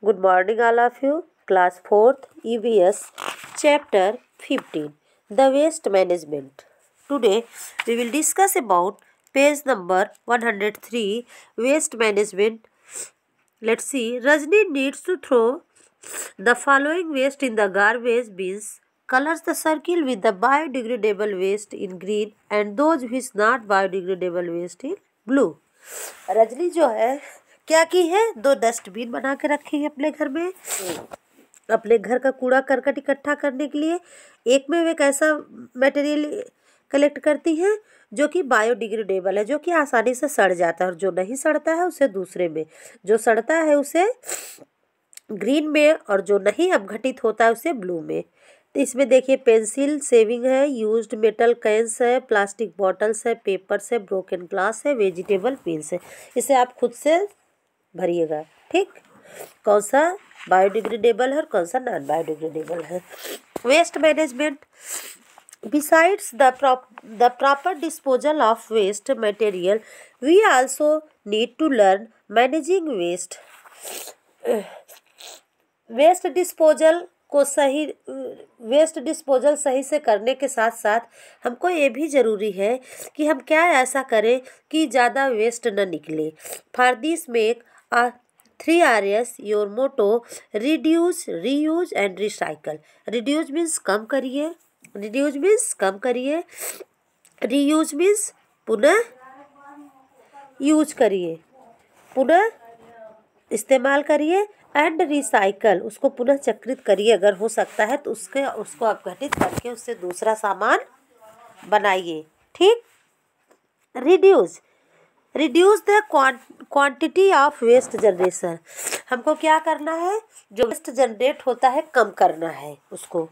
Good morning, all of you. Class 4th EVS Chapter 15 The Waste Management. Today we will discuss about page number 103 Waste Management. Let's see. Rajni needs to throw the following waste in the garbage bins. Colors the circle with the biodegradable waste in green and those which not biodegradable waste in blue. Rajni जो है क्या की है, 2 dustbin बना के रखी है अपने घर में, अपने घर का कूड़ा करकट इकट्ठा करने के लिए। एक में वे कैसा मटेरियल कलेक्ट करती हैं जो कि बायोडिग्रेडेबल है, जो कि आसानी से सड़ जाता है, और जो नहीं सड़ता है उसे दूसरे में, जो सड़ता है उसे ग्रीन में, और जो नहीं अपघटित होता है उसे ब्लू में। तो इसमें देखिए पेंसिल सेविंग है, यूज्ड मेटल कैंस है, प्लास्टिक बॉटल्स है, पेपर्स है, ब्रोकन ग्लास है, वेजिटेबल पील्स है। इसे आप खुद से भरिएगा, ठीक। कौन सा बायोडिग्रेडेबल है और कौन सा नॉन बायोडिग्रेडेबल है। Waste management besides the proper disposal of waste material we also need to learn managing waste. Waste disposal सही से करने के साथ साथ हमको ये भी ज़रूरी है कि हम क्या ऐसा करें कि ज़्यादा वेस्ट न निकले। For this make 3 R's your motto: reduce, reuse and recycle. Reduce means कम करिए, रीयूज मीन्स पुनः यूज करिए, पुनः इस्तेमाल करिए, एंड रिसाइकल उसको पुनः चक्रित करिए, अगर हो सकता है तो उसको अपघटित करके उससे दूसरा सामान बनाइए, ठीक। Reduce the quantity of waste generation. हमको क्या करना है, जो वेस्ट जनरेट होता है कम करना है उसको।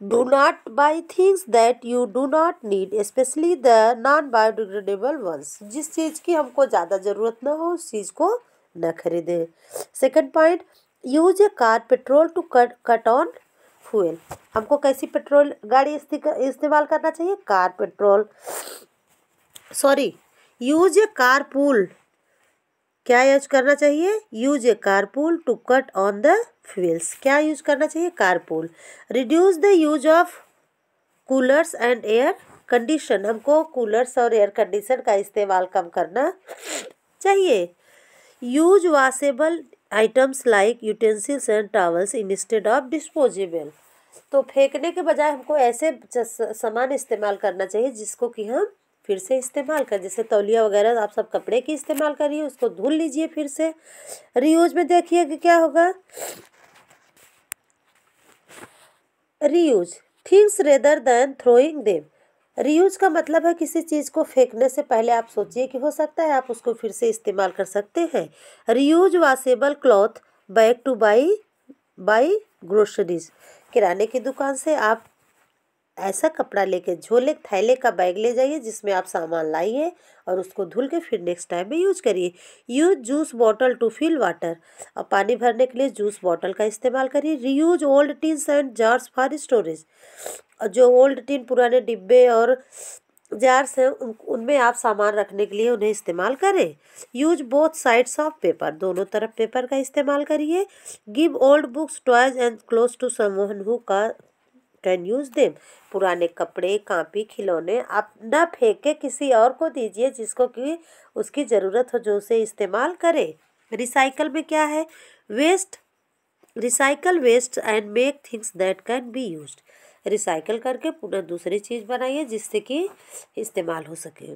Do not buy things that you do not need, specially the non biodegradable ones. जिस चीज़ की हमको ज़्यादा ज़रूरत ना हो उस चीज़ को न खरीदें। Second point, use a car petrol to cut on fuel. हमको कैसी पेट्रोल गाड़ी इस्तेमाल करना चाहिए, car petrol, sorry use a carpool. क्या यूज करना चाहिए, use a carpool to cut on the fuels. क्या यूज करना चाहिए, carpool. Reduce the use of coolers and air condition. हमको कूलर्स और एयर कंडीशन का इस्तेमाल कम करना चाहिए। Use washable items like utensils and towels instead of disposable. तो फेंकने के बजाय हमको ऐसे सामान इस्तेमाल करना चाहिए जिसको कि हम फिर से इस्तेमाल करें। जैसे तौलिया वगैरह आप सब कपड़े की इस्तेमाल करिए, उसको धुल लीजिए फिर से। रीयूज में देखिए कि क्या होगा, reuse things rather than throwing them. Reuse का मतलब है किसी चीज़ को फेंकने से पहले आप सोचिए कि हो सकता है आप उसको फिर से इस्तेमाल कर सकते हैं। Reuse washable cloth bag two by groceries. किराने की दुकान से आप ऐसा कपड़ा लेके झोले थैले का बैग ले जाइए जिसमें आप सामान लाइए और उसको धुल के फिर नेक्स्ट टाइम में यूज करिए। Use juice bottle to fill water. और पानी भरने के लिए जूस बॉटल का इस्तेमाल करिए। Reuse old tins and jars for storage. और जो ओल्ड टिन पुराने डिब्बे और जार्स हैं उनमें आप सामान रखने के लिए उन्हें इस्तेमाल करें। Use both sides of paper. दोनों तरफ पेपर का इस्तेमाल करिए। Give old books, toys and clothes to someone who can use them. पुराने कपड़े, कापी, खिलौने आप न फेंक के किसी और को दीजिए जिसको कि उसकी ज़रूरत हो, जो उसे इस्तेमाल करे। रिसाइकल में क्या है, recycle waste and make things that can be used. Recycle करके पुनः दूसरी चीज़ बनाइए जिससे कि इस्तेमाल हो सके।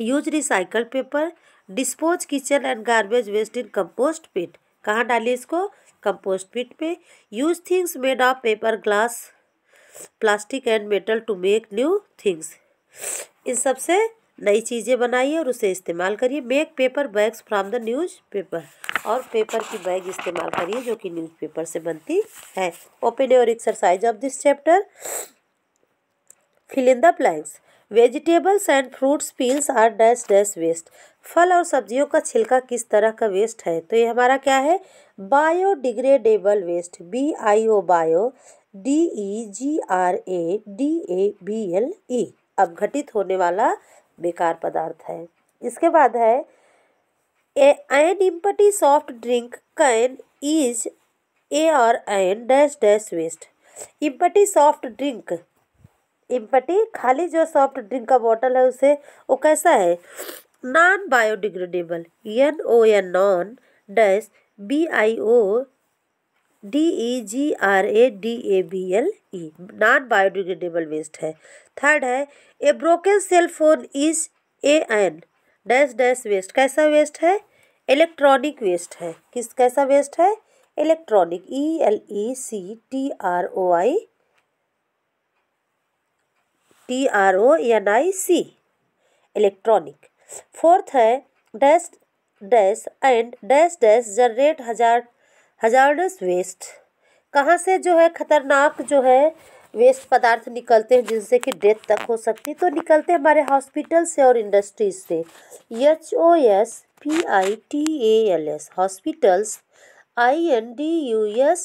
Use recycle paper. Dispose kitchen and garbage waste in compost pit. कहाँ डालिए इसको, कंपोस्ट पिट पे। Use things made of paper, glass, plastic and metal to make new things. इन सब से नई चीज़ें बनाइए और उसे इस्तेमाल करिए। Make paper bags from the newspaper. और पेपर की बैग इस्तेमाल करिए जो कि न्यूज़पेपर से बनती है। Open your exercise of this chapter. Fill in the blanks. Vegetables and fruits peels are dash dash waste. फल और सब्जियों का छिलका किस तरह का वेस्ट है, तो ये हमारा क्या है, biodegradable waste. BIO bio, DEGRADABLE अपघटित होने वाला बेकार पदार्थ है। इसके बाद है an empty soft drink can is ARN dash dash waste. Empty soft drink, empty खाली जो सॉफ्ट ड्रिंक का बॉटल है उसे, वो कैसा है? Non biodegradable, NON non dash BIODEGRADABLE, non biodegradable waste है। थर्ड है a broken cell phone is AN dash dash waste. कैसा वेस्ट है? इलेक्ट्रॉनिक वेस्ट है। किस कैसा वेस्ट है? Electronic, ELECTRONIC, electronic. फोर्थ है dash dash and dash dash generate hazardous waste. कहाँ से जो है खतरनाक जो है वेस्ट पदार्थ निकलते हैं जिनसे कि डेथ तक हो सकती है? तो निकलते हैं हमारे हॉस्पिटल से और इंडस्ट्रीज से। HOSPITALS hospitals, INDUSTRIES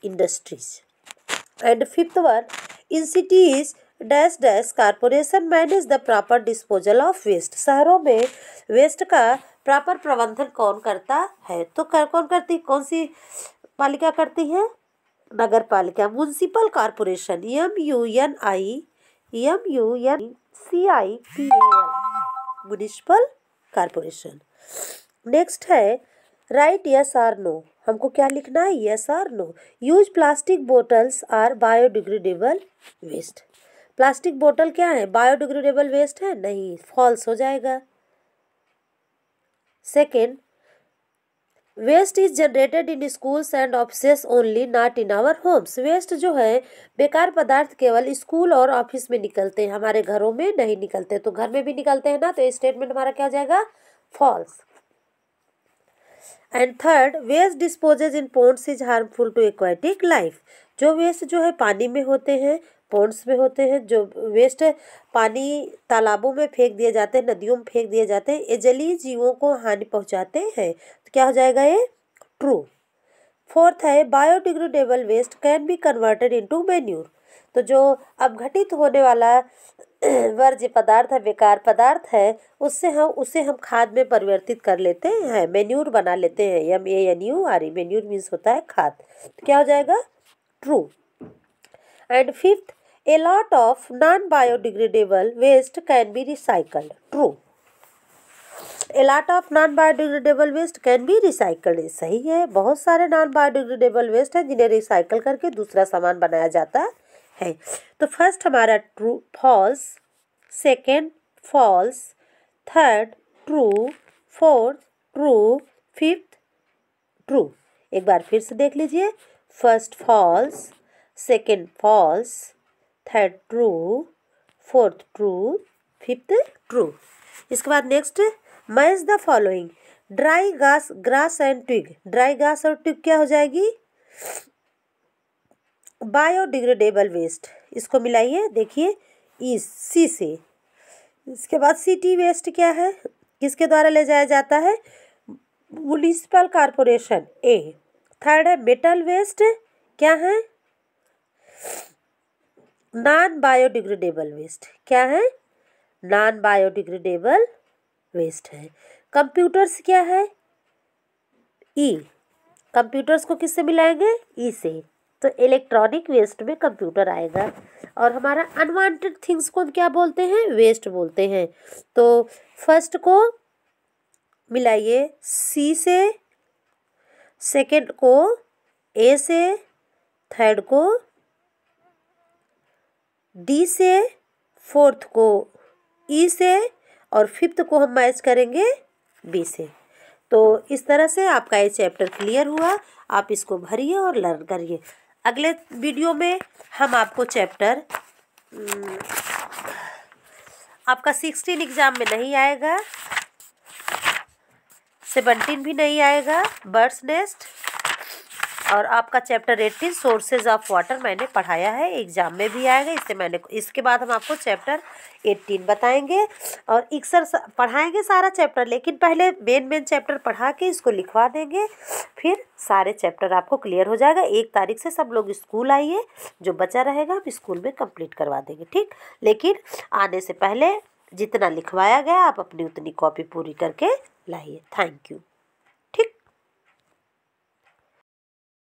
industries. And fifth one, in cities dash dash corporation manage the proper disposal of waste. शहरों में वेस्ट का प्रॉपर प्रबंधन कौन करता है? तो कौन करती, कौन सी पालिका करती है? नगर पालिका, municipal corporation, MUNCIPAL municipal corporation. Next है राइट यस आर नो। हमको क्या लिखना है? Yes or no. Use plastic bottles are biodegradable waste. Plastic बोतल क्या है? बायोडिग्रेडेबल वेस्ट है? नहीं, फॉल्स हो जाएगा। Second, waste is generated in schools and offices only, not in our homes. Waste जो है बेकार पदार्थ केवल स्कूल और ऑफिस में निकलते हैं, हमारे घरों में नहीं निकलते। तो घर में भी निकलते हैं ना, तो ये स्टेटमेंट हमारा क्या हो जाएगा? Falls. And third, waste disposes in ponds is harmful to aquatic life. जो वेस्ट जो है पानी में होते हैं, पोन्ड्स में होते हैं, जो वेस्ट पानी तालाबों में फेंक दिए जाते हैं, नदियों में फेंक दिए जाते हैं, ये जलीय जीवों को हानि पहुंचाते हैं। तो क्या हो जाएगा ये? ट्रू। फोर्थ है biodegradable waste can be converted into manure. तो जो अपघटित होने वाला वर्ज्य पदार्थ है, बेकार पदार्थ है, उसे हम खाद में परिवर्तित कर लेते हैं, मैन्यूर बना लेते हैं। MANURE, मैन्यूर मीन्स होता है खाद। तो क्या हो जाएगा? True. And fifth, a lot of non biodegradable waste can be recycled. True. A lot of non biodegradable waste can be recycled, सही है। बहुत सारे नॉन बायोडिग्रेडेबल वेस्ट है जिन्हें रिसाइकल करके दूसरा सामान बनाया जाता है। तो फर्स्ट हमारा true, false, second false, third true, fourth true, fifth true. एक बार फिर से देख लीजिए। First false, second false, third true, fourth true, fifth true. इसके बाद next, match the following. Dry grass and twig. Dry grass और ट्विग क्या हो जाएगी? Biodegradable waste. इसको मिलाइए, देखिए इस सी से। इसके बाद सिटी वेस्ट क्या है? किसके द्वारा ले जाया जाता है? Municipal corporation, A। थर्ड है मेटल वेस्ट, क्या है? नॉन बायोडिग्रेडेबल वेस्ट, क्या है? नॉन बायोडिग्रेडेबल वेस्ट है। कंप्यूटर्स क्या है? E। कंप्यूटर्स को किससे मिलाएंगे? E से। तो इलेक्ट्रॉनिक वेस्ट में कंप्यूटर आएगा। और हमारा अनवांटेड थिंग्स को हम क्या बोलते हैं? वेस्ट बोलते हैं। तो फर्स्ट को मिलाइए C से, सेकंड को A से, थर्ड को D से, फोर्थ को E से, और फिफ्थ को हम मैच करेंगे B से। तो इस तरह से आपका ये चैप्टर क्लियर हुआ। आप इसको भरिए और लर्न करिए। अगले वीडियो में हम आपको चैप्टर आपका 16 एग्जाम में नहीं आएगा, 17 भी नहीं आएगा, बर्ड्स नेस्ट, और आपका चैप्टर 18 सोर्सेज ऑफ वाटर मैंने पढ़ाया है, एग्जाम में भी आएगा। इसके बाद हम आपको चैप्टर 18 बताएंगे और एक्सरसाइज पढ़ाएंगे सारा चैप्टर, लेकिन पहले मेन चैप्टर पढ़ा के इसको लिखवा देंगे, फिर सारे चैप्टर आपको क्लियर हो जाएगा। 1 तारीख से सब लोग स्कूल आइए, जो बचा रहेगा हम स्कूल में कंप्लीट करवा देंगे, ठीक। लेकिन आने से पहले जितना लिखवाया गया आप अपनी उतनी कॉपी पूरी करके लाइए। Thank you.